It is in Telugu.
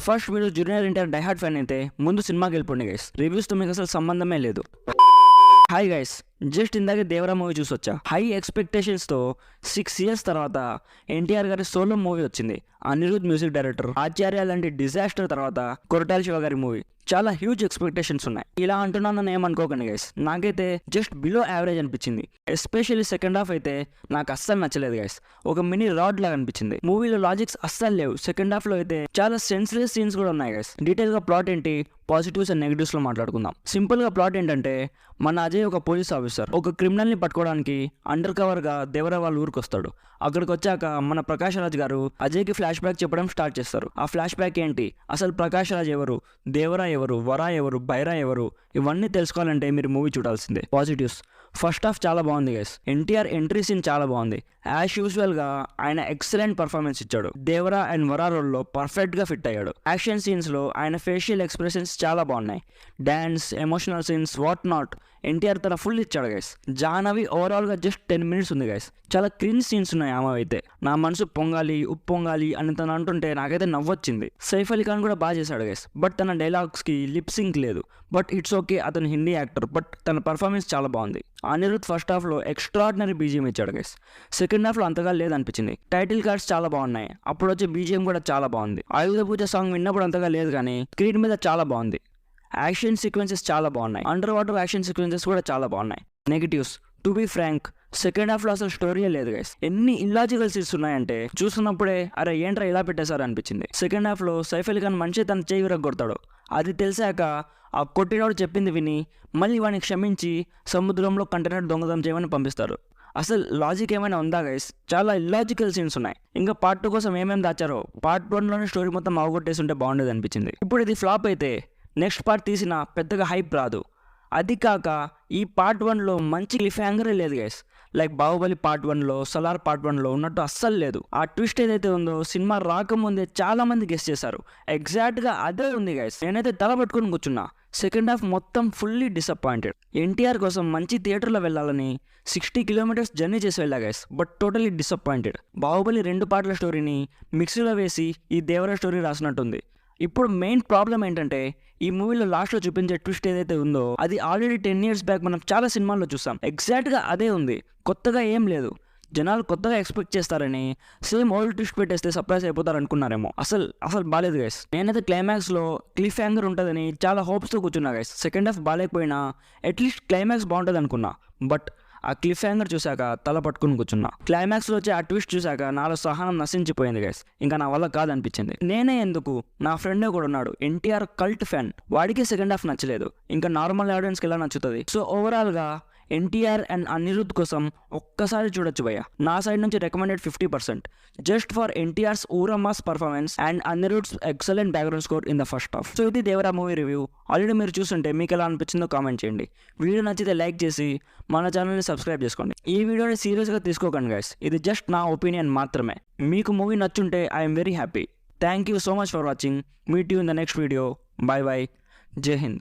ఫస్ట్ మీరు జూనియర్ ఎన్టీఆర్ డైహార్డ్ ఫ్యాన్ అయితే ముందు సినిమాకి వెళ్ళిపోండి గైస్, రివ్యూస్తో మీకు అసలు సంబంధమే లేదు. హాయ్ గైస్, జస్ట్ ఇందాకే దేవరా మూవీ చూసి వచ్చా. హై ఎక్స్పెక్టేషన్స్తో 6 years తర్వాత ఎన్టీఆర్ గారి సోలో మూవీ వచ్చింది. అనిరుద్ మ్యూజిక్ డైరెక్టర్, ఆచార్య లాంటి డిజాస్టర్ తర్వాత కొరటాల శివ గారి మూవీ. చాలా హ్యూజ్ ఎక్స్పెక్టేషన్స్ ఉన్నాయి. ఇలా అంటున్నానని ఏమనుకోకండి గైస్, నాకైతే జస్ట్ బిలో యావరేజ్ అనిపించింది. ఎస్పెషల్లీ సెకండ్ హాఫ్ అయితే నాకు అస్సలు నచ్చలేదు గైస్. ఒక మినీ రాడ్ లాగా అనిపించింది. మూవీలో లాజిక్స్ అస్సలు లేవు. సెకండ్ హాఫ్ లో అయితే చాలా సెన్స్లెస్ సీన్స్ కూడా ఉన్నాయి గైస్. డీటెయిల్ గా ప్లాట్ ఏంటి, పాజిటివ్స్ అండ్ నెగిటివ్స్ లో మాట్లాడుకుందాం. సింపుల్ గా ప్లాట్ ఏంటంటే, మన అజయ్ ఒక పోలీస్ ఆఫీసర్ ఒక క్రిమినల్ ని పట్టుకోవడానికి అండర్ కవర్ గా దేవరా వాళ్ళ ఊరికి వస్తాడు. అక్కడికి వచ్చాక మన ప్రకాష్ రాజ్ గారు అజయ్ కి ఫ్లాష్ బ్యాక్ చెప్పడం స్టార్ట్ చేస్తారు. ఆ ఫ్లాష్ బ్యాక్ ఏంటి, అసలు ప్రకాష్ రాజ్ ఎవరు, దేవరా ఎవరు, వరా ఎవరు, బైరా ఎవరు, ఇవన్నీ తెలుసుకోవాలంటే మీరు మూవీ చూడాల్సిందే. పాజిటివ్స్, ఫస్ట్ హాఫ్ చాలా బాగుంది గైస్. ఎన్టీఆర్ ఎంట్రీ సీన్ చాలా బాగుంది. యాజ్ యూజువల్ గా ఆయన ఎక్సలెంట్ పర్ఫార్మెన్స్ ఇచ్చాడు. దేవరా అండ్ వరా రోల్ లో పర్ఫెక్ట్ గా ఫిట్ అయ్యాడు. యాక్షన్ సీన్స్ లో ఆయన ఫేషియల్ ఎక్స్ప్రెషన్స్ చాలా బాగున్నాయి. Dance, emotional scenes, what not, NTR తన ఫుల్ ఇచ్చాడు గైస్. జాహ్నవి ఓవరాల్ గా జస్ట్ 10 minutes ఉంది గైస్. చాలా క్రింజ్ సీన్స్ ఉన్నాయి ఆమె అయితే. నా మనసు పొంగాలి ఉప్పొంగాలి అని తను అంటుంటే నాకైతే నవ్వొచ్చింది. సైఫ్ అలీ ఖాన్ కూడా బాగా చేశాడు గైస్, బట్ తన డైలాగ్స్ కి లిప్ సింక్ లేదు. బట్ ఇట్స్ ఓకే, అతను హిందీ యాక్టర్, బట్ తన పర్ఫార్మెన్స్ చాలా బాగుంది. అనిరుద్ ఫస్ట్ హాఫ్ లో ఎక్స్ట్రాడినరీ బీజిఎం ఇచ్చాడు గైస్. సెకండ్ హాఫ్ లో అంతగా లేదనిపించింది. టైటిల్ కార్డ్స్ చాలా బాగున్నాయి. అప్పుడు వచ్చే బీజిఎం కూడా చాలా బాగుంది. ఆయుధ పూజ సాంగ్ విన్నప్పుడు అంతగా లేదు కానీ స్క్రీన్ మీద చాలా బాగుంది. యాక్షన్ సీక్వెన్సెస్ చాలా బాగున్నాయి. అండర్ వాటర్ యాక్షన్ సీక్వెన్సెస్ కూడా చాలా బాగున్నాయి. Negatives, to be frank, second half లో అసలు స్టోరీయే లేదు గైస్. ఎన్ని ఇల్లాజికల్ సీన్స్ ఉన్నాయంటే చూస్తున్నప్పుడే అరే ఏంట్రా ఇలా పెట్టేశారు అనిపించింది. సెకండ్ హాఫ్ లో సైఫ్ అలీ ఖాన్ మంచి తన చేయి విరగొడతాడు. అది తెలిసాక ఆ కొట్టినోడు చెప్పింది విని మళ్ళీ వాడిని క్షమించి సముద్రంలో కంటైనర్ దొంగతనం చేయమని పంపిస్తారు. అసలు లాజిక్ ఏమైనా ఉందా గైస్? చాలా ఇల్లాజికల్ సీన్స్ ఉన్నాయి. ఇంకా పార్ట్ 2 కోసం ఏమేమి దాచారో పార్ట్ 1లోనే స్టోరీ మొత్తం అవగొట్టేసి ఉంటే బాగుండేది అనిపించింది. ఇప్పుడు ఇది ఫ్లాప్ అయితే నెక్స్ట్ పార్ట్ తీసిన పెద్దగా హైప్ రాదు. అది కాక ఈ పార్ట్ 1లో మంచి క్లిఫ్ హ్యాంగరే లేదు గైస్. లైక్ బాహుబలి పార్ట్ 1లో, సలార్ పార్ట్ 1లో ఉన్నట్టు అస్సలు లేదు. ఆ ట్విస్ట్ ఏదైతే ఉందో సినిమా రాకముందే చాలా మంది గెస్ చేశారు. ఎగ్జాక్ట్గా అదే ఉంది గైస్. నేనైతే తల పట్టుకుని కూర్చున్నా. సెకండ్ హాఫ్ మొత్తం ఫుల్లీ డిసప్పాయింటెడ్. ఎన్టీఆర్ కోసం మంచి థియేటర్లో వెళ్ళాలని 60 kilometers జర్నీ చేసి వెళ్ళా guys, but totally disappointed. Baahubali 2 పార్ట్ల స్టోరీని మిక్సీలో వేసి ఈ దేవరా స్టోరీ రాసినట్టుంది. ఇప్పుడు మెయిన్ ప్రాబ్లం ఏంటంటే, ఈ మూవీలో లాస్ట్లో చూపించే ట్విస్ట్ ఏదైతే ఉందో అది ఆల్రెడీ 10 years బ్యాక్ మనం చాలా సినిమాల్లో చూసాం. ఎగ్జాక్ట్గా అదే ఉంది, కొత్తగా ఏం లేదు. జనాలు కొత్తగా ఎక్స్పెక్ట్ చేస్తారని సేమ్ ఓల్డ్ ట్విస్ట్ పెట్టేస్తే సర్ప్రైజ్ అయిపోతారు అనుకున్నారేమో. అసలు బాలేదు గైస్. నేనైతే క్లైమాక్స్లో క్లిఫ్ హ్యాంగర్ ఉంటుందని చాలా హోప్స్తో కూర్చున్నా గైస్. సెకండ్ హాఫ్ బాగాలేకపోయినా అట్లీస్ట్ క్లైమాక్స్ బాగుంటుంది అనుకున్నా. బట్ ఆ క్లిఫ్ హ్యాంగర్ చూశాక తల పట్టుకుని కూర్చున్నా. క్లైమాక్స్లో వచ్చే ఆ ట్విస్ట్ చూశాక నాలో సహనం నశించిపోయింది గైస్. ఇంకా నా వల్ల కాదనిపించింది. నేనే ఎందుకు, నా ఫ్రెండే కూడా ఉన్నాడు ఎన్టీఆర్ కల్ట్ ఫ్యాన్, వాడికి సెకండ్ హాఫ్ నచ్చలేదు. ఇంకా నార్మల్ ఆడియన్స్కి ఎలా నచ్చుతుంది? సో ఓవరాల్గా ఎన్టీఆర్ అండ్ అనిరుద్ కోసం ఒక్కసారి చూడొచ్చు భయ్య. నా సైడ్ నుంచి రికమెండెడ్ 50% జస్ట్ ఫర్ ఎన్టీఆర్స్ ఊరమాస్ performance and Anirudh's excellent background score in the first half. So ఇది దేవరా మూవీ రివ్యూ. ఆల్రెడీ మీరు చూస్తుంటే మీకు ఎలా అనిపించిందో కామెంట్ చేయండి. వీడియో నచ్చితే లైక్ చేసి మన ఛానల్ని సబ్స్క్రైబ్ చేసుకోండి. ఈ వీడియోని సీరియస్గా తీసుకోకండి గైస్, ఇది జస్ట్ నా ఒపీనియన్ మాత్రమే. మీకు మూవీ నచ్చుంటే I'm very happy. Thank you so much for watching. Meet you in the next video. Bye bye. జై హింద్.